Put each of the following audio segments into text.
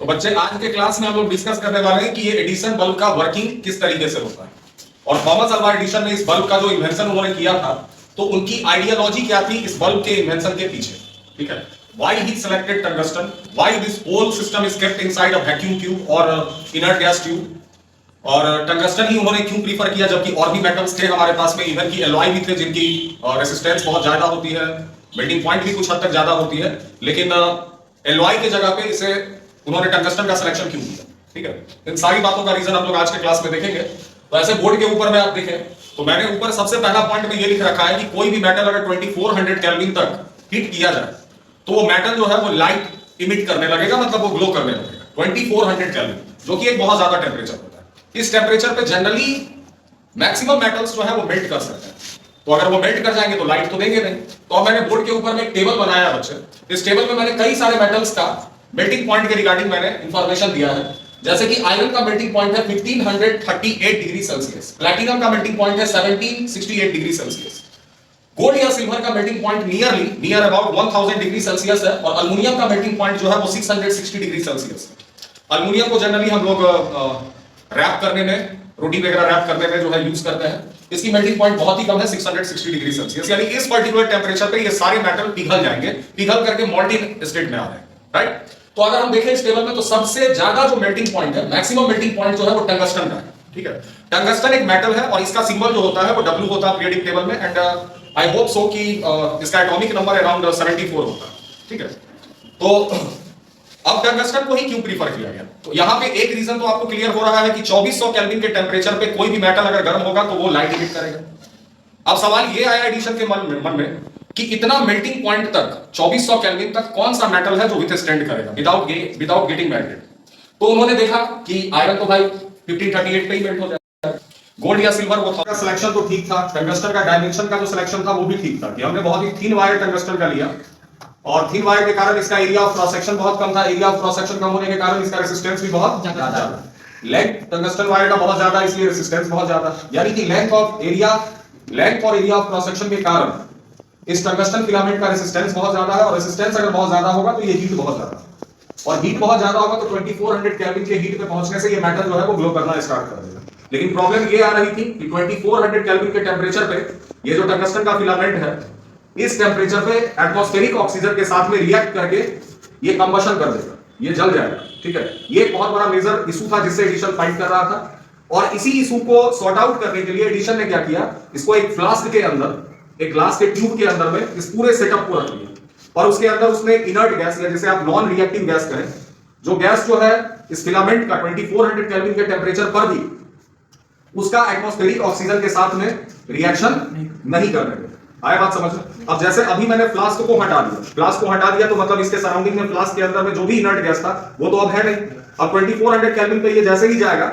तो बच्चे आज के क्लास में हम लोग डिस्कस करने वाले हैं कि ये एडिशन बल्ब का वर्किंग किस तरीके से होता है। और थॉमस अल्वा एडिशन ने इस बल्ब का जो इन्वेंशन उन्होंने किया था, तो उनकी आइडियोलॉजी क्या थी इस बल्ब के इन्वेंशन के पीछे, ठीक है। Why he selected tungsten? Why this whole system is kept inside a vacuum tube or inert gas tube? और टंगस्टन ही उन्होंने क्यों प्रीफर किया, जबकि और भी मेटल्स थे हमारे पास में, इवन की एलॉय भी थे जिनकी रेसिस्टेंस बहुत ज्यादा होती है, मेल्टिंग पॉइंट भी कुछ हद तक ज्यादा होती है, लेकिन एलॉय के जगह पे इसे उन्होंने टंगस्टन का सिलेक्शन क्यों किया, ठीक है। इन सारी बातों का रीजन हम लोग आज के क्लास में देखेंगे। तो ऐसे बोर्ड के ऊपर में आप देखें तो मैंने ऊपर सबसे पहला पॉइंट में ये लिख रखा है कि कोई भी मेटल अगर 2400 केल्विन तक हीट किया जाए तो वो मेटल जो है वो लाइट इमिट करने लगेगा, मतलब वो ग्लो करने लगेगा 2400 केल्विन, जो कि एक बहुत ज्यादा टेम्परेचर होता है। इस टेम्परेचर पे जनरली मैक्सिमम मेटल्स जो है वो मेल्ट कर सकते हैं, तो अगर वो मेल्ट कर जाएंगे तो लाइट तो देंगे नहीं। तो अब मैंने बोर्ड के ऊपर में एक टेबल बनाया बच्चे। इस टेबल में मैंने कई सारे मेटल्स का मेल्टिंग पॉइंट के रिगार्डिंग मैंने इंफॉर्मेशन दिया है। जैसे कि आयरन का मेल्टिंग पॉइंट है 1538 डिग्री सेल्सियस, प्लैटिनम का मेल्टिंग पॉइंट है 1768 डिग्री सेल्सियस, गोल्ड या सिल्वर का melting point near about 1000 degree Celsius है, और अल्युमिनियम का मेल्टिंग पॉइंट जो है वो 660 डिग्री सेल्सियस है। अल्युमिनियम को जनरली हम लोग रैप करने में, रोटी वगैरह रैप करने में जो है यूज करते हैं। इसकी मेल्टिंग पॉइंट बहुत ही कम है 660 डिग्री सेल्सियस, यानी इस पर्टिकुलर टेंपरेचर पे ये सारे मेटल पिघल जाएंगे, पिघल करके मॉल्टिन स्टेट में आ जाएंगे, राइट। तो अगर हम देखें इस टेबल में तो सबसे ज्यादा जो मेल्टिंग पॉइंट है, मैक्सिमम मेल्टिंग पॉइंट जो है वो टंगस्टन का है, ठीक है। टंगस्टन एक मेटल है और इसका सिंबल जो होता है वो W होता है पीरियोडिक टेबल में, एंड आई होप सो कि इसका एटॉमिक नंबर अराउंड 74 होता है, ठीक है। तो अब टंगस्टन को ही क्यों प्रीफर किया गया, तो यहां पे एक रीजन तो आपको क्लियर हो रहा है कि 2400 केल्विन के टेंपरेचर पे कोई भी मेटल अगर गर्म होगा तो वो लाइट इमिट करेगा। अब सवाल ये आया एडिशन के मन में कि इतना मेल्टिंग पॉइंट तक 2400 केल्विन तक कौन सा मेटल है जो विथस्टैंड करेगा विदाउट गेटिंग मेल्टेड। तो उन्होंने देखा कि आयरन तो भाई 1538 पे ही मेल्ट हो जाता है, गोल्ड या सिल्वर वो था, सिलेक्शन तो ठीक था, टंगस्टन का डायमेंशन का जो सिलेक्शन था वो भी ठीक था कि हमने बहुत ही थिन वायर टंगस्टन का लिया, और थिन वायर के कारण इसका एरिया ऑफ क्रॉस सेक्शन बहुत कम था, एरिया ऑफ क्रॉस सेक्शन कम होने के कारण इसका रेजिस्टेंस भी बहुत ज्यादा, लेंथ टंगस्टन वायर का बहुत ज्यादा, इसलिए रेजिस्टेंस बहुत ज्यादा, यानी कि लेंथ और एरिया ऑफ क्रॉस सेक्शन के कारण इस टंगस्टन फिलामेंट का रेजिस्टेंस बहुत ज्यादा है, और रेजिस्टेंस अगर बहुत ज्यादा होगा तो ये हीट बहुत ज्यादा, और हीट बहुत ज्यादा होगा तो 2400 केल्विन के हीट पे पहुंचने से ये मेटल जो है वो ग्लो करना स्टार्ट कर देगा। लेकिन प्रॉब्लम ये आ रही थी कि 2400 केल्विन के टेंपरेचर पे ये जो टंगस्टन का फिलामेंट है इस टेंपरेचर पे एटमॉस्फेरिक ऑक्सीजन के साथ में रिएक्ट करके ये कंबशन कर देगा, ये जल जाएगा, ठीक है। ये एक बहुत बड़ा मेजर इशू था जिससे एडिशन फाइट कर रहा था, और इसी इशू को सॉर्ट आउट करने के लिए एडिशन ने क्या किया, इसको एक फ्लास्क के अंदर, एक ग्लास के ट्यूब के अंदर में इस पूरे सेटअप को रख लिया, और उसके अंदर उसने इनर्ट गैस या जिसे आप नॉन रिएक्टिव गैस कहें, जो गैस जो है इस फिलामेंट का 2400 केल्विन के टेंपरेचर पर भी उसका एटमॉस्फेरिक ऑक्सीजन के साथ में रिएक्शन नहीं करने देगा। आया बात समझ में। अब जैसे अभी मैंने फ्लास्क को हटा दिया तो मतलब इसके सराउंडिंग में फ्लास्क के अंदर में जो भी इनर्ट गैस था वो तो अब है नहीं। अब 2400 केल्विन पे ये जैसे ही जाएगा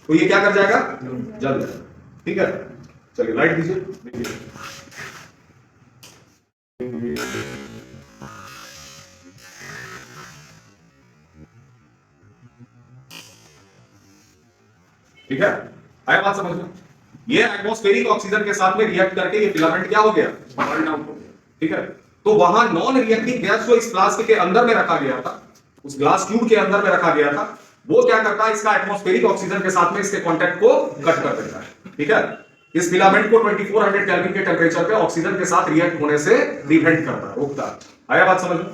तो ये क्या कर जाएगा, जल जाएगा, ठीक है। चलिए लाइट दीजिए, ठीक है। आया बात समझ में। ये एटमॉस्फेरिक ऑक्सीजन के साथ में रिएक्ट करके ये फिलामेंट क्या हो गया, बर्न आउट हो गया, ठीक है। तो वहां नॉन रिएक्टिव गैस जो इस फ्लास्क के अंदर में रखा गया था, उस ग्लास ट्यूब के अंदर में रखा गया था, वो क्या करता है, इसका एटमॉस्फेरिक ऑक्सीजन के साथ में इसके कांटेक्ट को कट कर देता है, ठीक है। इस फिलामेंट को 2400 केल्विन के टेंपरेचर पे ऑक्सीजन के साथ रिएक्ट होने से प्रिवेंट करता है, रोकता है। आया बात समझ में।